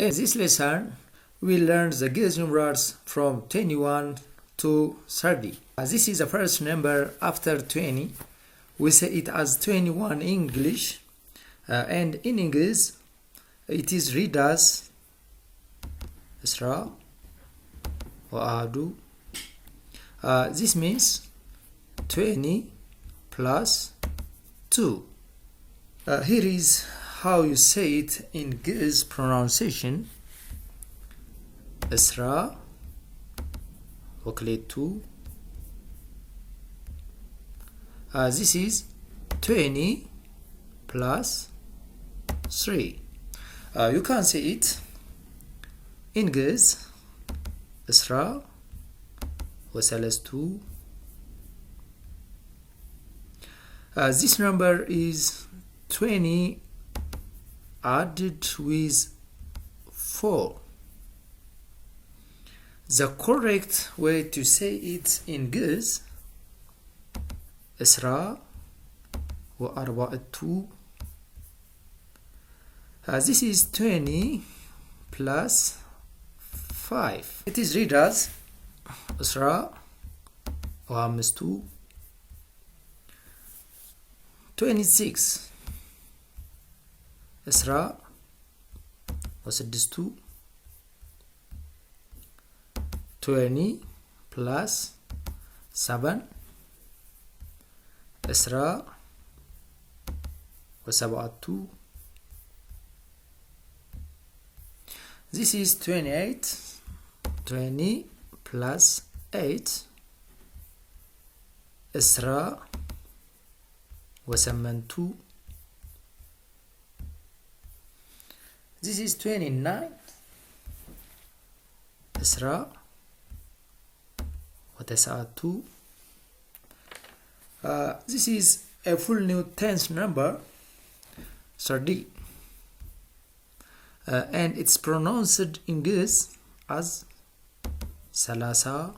In this lesson, we learn the Geez numerals from 21 to 30. This is the first number after 20. We say it as 21 in English, and in English it is read as Isra wa Adu. This means 20 plus 2. Here is how you say it in Geez pronunciation. Isra wa 2. This is 20 plus 3. You can say it in Geez Isra wa 2. This number is 20 added with 4. The correct way to say it in Geez Isra wa 2. This is 20 plus 5. It is read as Isra wa 2. 26 Isra wa 2. 20 plus 7 Isra wa 2. This is 28. 20 plus 8 Isra wa 2. This is 29. Isra wa 2. This is a full new tense number 30, and it's pronounced in Geez as 30.